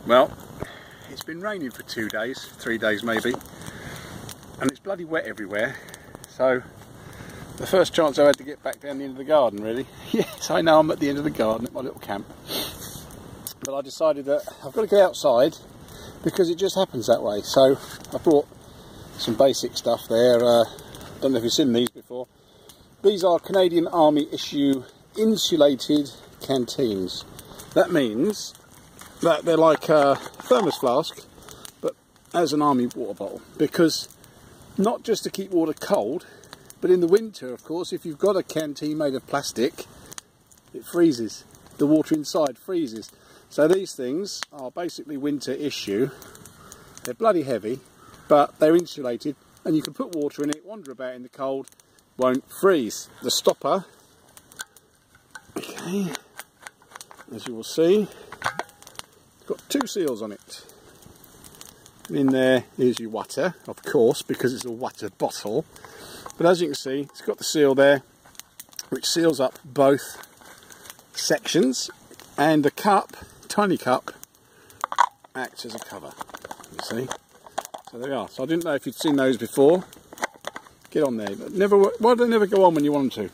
Well, it's been raining for 2 days, 3 days maybe, and it's bloody wet everywhere. So the first chance I had to get back down the end of the garden, really. Yes, I know I'm at the end of the garden at my little camp, but I decided that I've got to get outside because it just happens that way. So I brought some basic stuff there. Don't know if you've seen these before. These are Canadian Army issue insulated canteens. That means that they're like a thermos flask, but as an army water bottle, because not just to keep water cold, but in the winter, of course, if you've got a canteen made of plastic, it freezes. The water inside freezes. So these things are basically winter issue. They're bloody heavy, but they're insulated, and you can put water in it, wander about in the cold, won't freeze. The stopper, okay, as you will see, got 2 seals on it. And in there is your water, of course, because it's a water bottle. But as you can see, it's got the seal there, which seals up both sections, and the cup, tiny cup, acts as a cover. You see? So there we are. So I didn't know if you'd seen those before. Get on there. Why do they never go on when you want them to?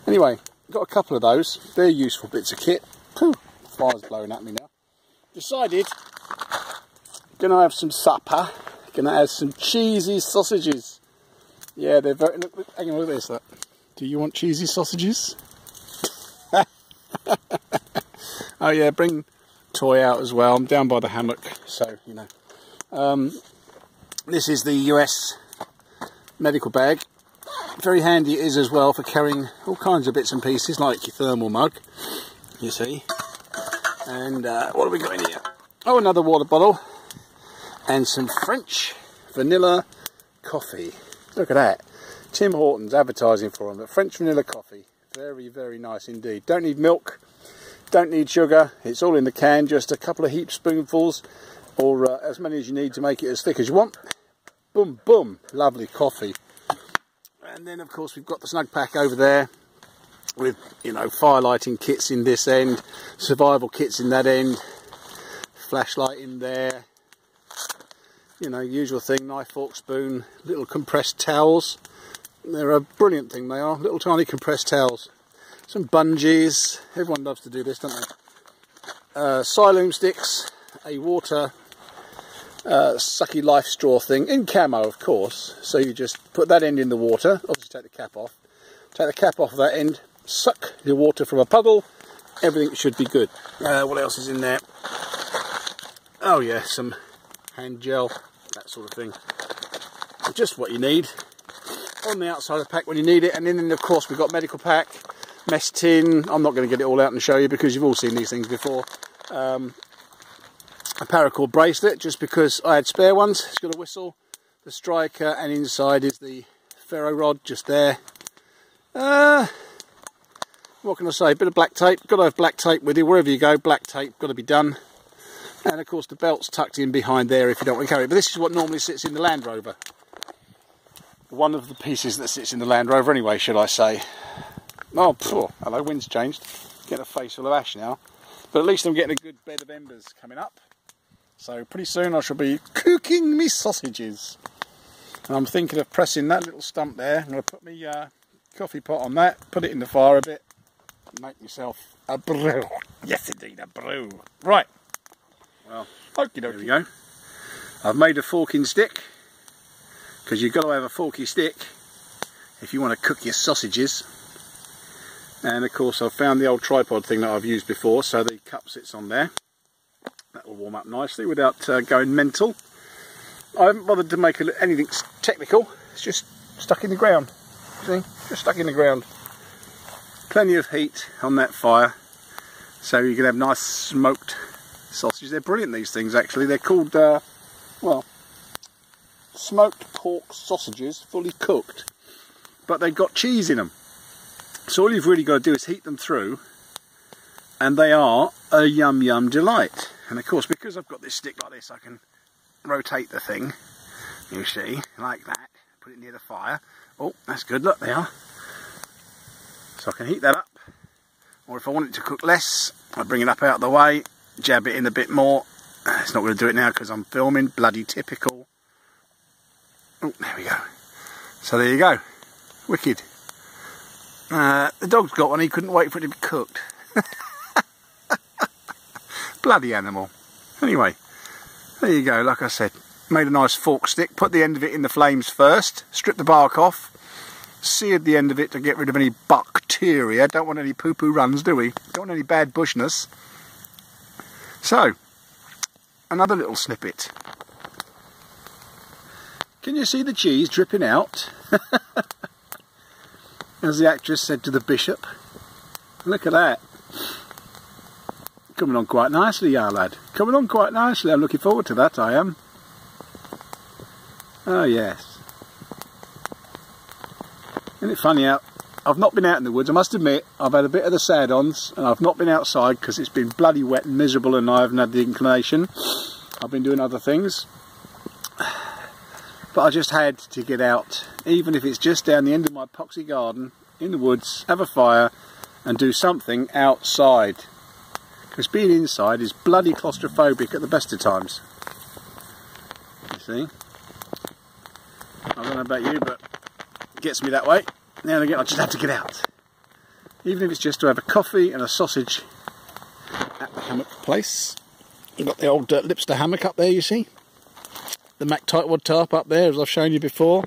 Anyway, got a couple of those. They're useful bits of kit. Whew, fire's blowing at me now. Decided, gonna have some supper. Gonna have some cheesy sausages. Yeah, they're very. Look, hang on, look at this. Look. Do you want cheesy sausages? Oh yeah, bring toy out as well. I'm down by the hammock, so you know. This is the US medical bag. Very handy it is as well for carrying all kinds of bits and pieces, like your thermal mug. You see. And what have we got in here? Oh, another water bottle and some French vanilla coffee. Look at that. Tim Hortons advertising for them, but French vanilla coffee. Very, very nice indeed. Don't need milk, don't need sugar. It's all in the can, just a couple of heaped spoonfuls, or as many as you need to make it as thick as you want. Boom, boom. Lovely coffee. And then, of course, we've got the snug pack over there, with, you know, fire lighting kits in this end, survival kits in that end, flashlight in there, you know, usual thing, knife, fork, spoon, little compressed towels. They're a brilliant thing, they are, little tiny compressed towels. Some bungees, everyone loves to do this, don't they? Siloam sticks, a water sucky life straw thing, in camo of course, so you just put that end in the water, obviously take the cap off of that end, suck your water from a puddle, everything should be good. What else is in there? Oh yeah, some hand gel, that sort of thing. Just what you need on the outside of the pack when you need it. And then of course we've got medical pack, mess tin. I'm not going to get it all out and show you because you've all seen these things before. A paracord bracelet, just because I had spare ones. It's got a whistle, the striker, and inside is the ferro rod just there. What can I say? A bit of black tape. Got to have black tape with you wherever you go. Black tape, got to be done. And of course the belt's tucked in behind there if you don't want to carry it. But this is what normally sits in the Land Rover. One of the pieces that sits in the Land Rover anyway, should I say. Oh, phew, hello, wind's changed. Getting a face full of ash now. But at least I'm getting a good bed of embers coming up. So pretty soon I shall be cooking me sausages. And I'm thinking of pressing that little stump there. I'm going to put my coffee pot on that, put it in the fire a bit, and make myself a brew. Yes indeed, a brew. Right. Well, there we go. I've made a forking stick, because you've got to have a forky stick if you want to cook your sausages. And of course I've found the old tripod thing that I've used before, so the cup sits on there. That will warm up nicely without going mental. I haven't bothered to make anything technical, it's just stuck in the ground. See, just stuck in the ground. Plenty of heat on that fire, so you can have nice smoked sausages. They're brilliant, these things, actually. They're called, well, smoked pork sausages, fully cooked, but they've got cheese in them. So all you've really got to do is heat them through, and they are a yum yum delight. And of course, because I've got this stick like this, I can rotate the thing, you see, like that, put it near the fire. Oh, that's good, look, they are. So I can heat that up, or if I want it to cook less, I bring it up out of the way, jab it in a bit more, It's not going to do it now because I'm filming. Bloody typical. Oh, there we go. So there you go. Wicked. The dog's got one. He couldn't wait for it to be cooked. Bloody animal. Anyway, there you go. Like I said, made a nice fork stick. Put the end of it in the flames first. Strip the bark off. Seared the end of it to get rid of any bacteria. Don't want any poo-poo runs, do we? Don't want any bad bushness. So, another little snippet. Can you see the cheese dripping out? As the actress said to the bishop. Look at that. Coming on quite nicely, yeah, lad. Coming on quite nicely. I'm looking forward to that, I am. Oh, yes. Isn't it funny out? I've not been out in the woods. I must admit, I've had a bit of the sad-ons, and I've not been outside because it's been bloody wet and miserable, and I haven't had the inclination. I've been doing other things. But I just had to get out, even if it's just down the end of my epoxy garden, in the woods, have a fire, and do something outside. Because being inside is bloody claustrophobic at the best of times. You see? I don't know about you, but it gets me that way. Now and again, I just have to get out. Even if it's just to have a coffee and a sausage at the hammock place. You've got the old Lipster hammock up there, you see. The Mac Tightwad tarp up there, as I've shown you before.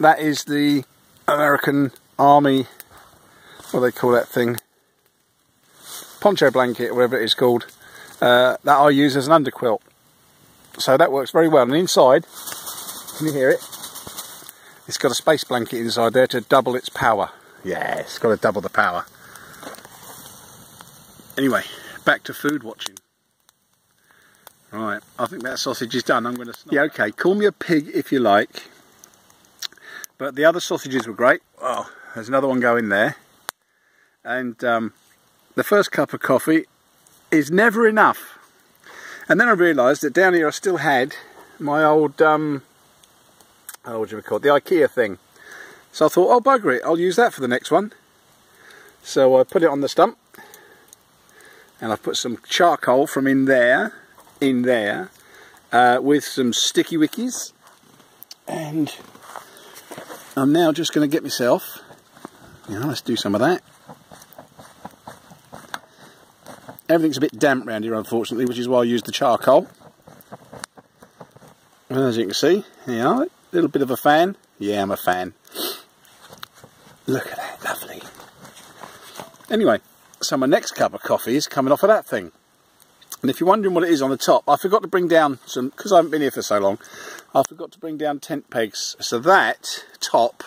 That is the American Army, what do they call that thing? Poncho blanket, or whatever it is called. That I use as an underquilt. So that works very well. And inside, can you hear it? It's got a space blanket inside there to double its power. Yeah, it's got to double the power. Anyway, back to food watching. Right, I think that sausage is done. I'm going to... Yeah, okay, call me a pig if you like. But the other sausages were great. Oh, there's another one going there. And the first cup of coffee is never enough. And then I realised that down here I still had my old... what do we call it? The IKEA thing. So I thought, oh bugger it, I'll use that for the next one. So I put it on the stump. And I put some charcoal from in there, with some sticky wickies. And I'm now just going to get myself, let's do some of that. Everything's a bit damp around here, unfortunately, which is why I used the charcoal. And as you can see, here you are, a little bit of a fan. Yeah, I'm a fan. Look at that, lovely. Anyway, so my next cup of coffee is coming off of that thing. And if you're wondering what it is on the top, I forgot to bring down some, because I haven't been here for so long, I forgot to bring down tent pegs. So that top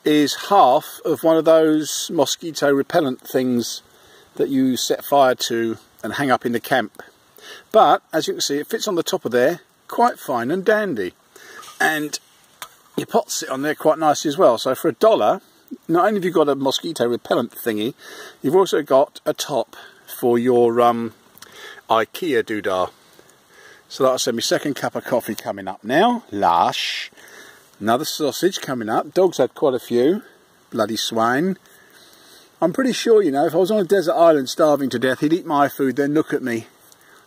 is half of one of those mosquito repellent things that you set fire to and hang up in the camp. But, as you can see, it fits on the top of there, quite fine and dandy. And your pots sit on there quite nicely as well. So for $1, not only have you got a mosquito repellent thingy, you've also got a top for your IKEA doodah. So that'll send me second cup of coffee coming up now. Lush. Another sausage coming up. Dog's had quite a few. Bloody swine. I'm pretty sure, if I was on a desert island starving to death, he'd eat my food, then look at me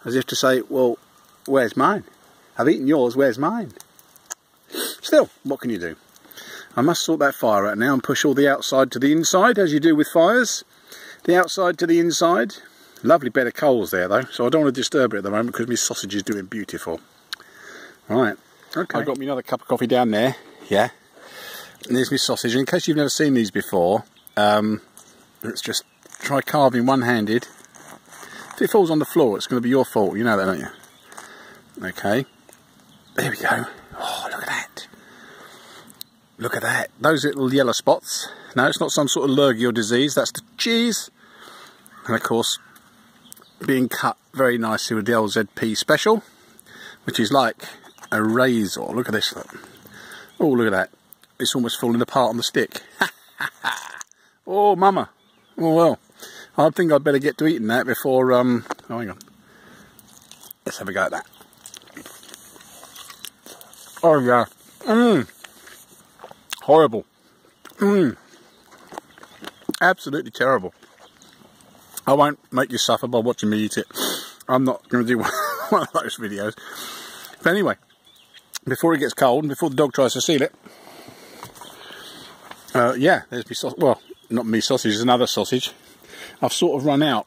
as if to say, well, where's mine? I've eaten yours, where's mine? Still, what can you do? I must sort that fire out now and push all the outside to the inside, as you do with fires. The outside to the inside. Lovely bed of coals there, though, so I don't want to disturb it at the moment because my sausage is doing beautiful. Right, okay. I've got me another cup of coffee down there, yeah. And there's my sausage. In case you've never seen these before, let's just try carving one-handed. If it falls on the floor, it's going to be your fault. You know that, don't you? Okay. There we go. Oh, look at that. Look at that. Those little yellow spots. No, it's not some sort of lurgy or disease. That's the cheese. And, of course, being cut very nicely with the old ZP Special, which is like a razor. Look at this. Look. Oh, look at that. It's almost falling apart on the stick. Oh, mama. Oh, well. I think I'd better get to eating that before, oh, hang on. Let's have a go at that. Oh, yeah. Horrible. Absolutely terrible. I won't make you suffer by watching me eat it. I'm not going to do one of those videos. But anyway, before it gets cold and before the dog tries to seal it, yeah, there's me sausage. Well, not me sausage, there's another sausage. I've sort of run out.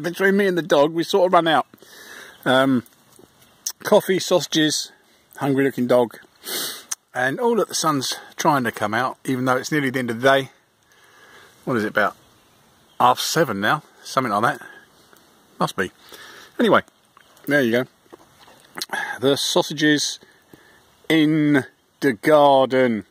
Between me and the dog, we sort of run out. Coffee, sausages, hungry looking dog. And oh look, the sun's trying to come out, even though it's nearly the end of the day. What is it, about 7:30 now? Something like that. Must be. Anyway, there you go. The sausages in the garden.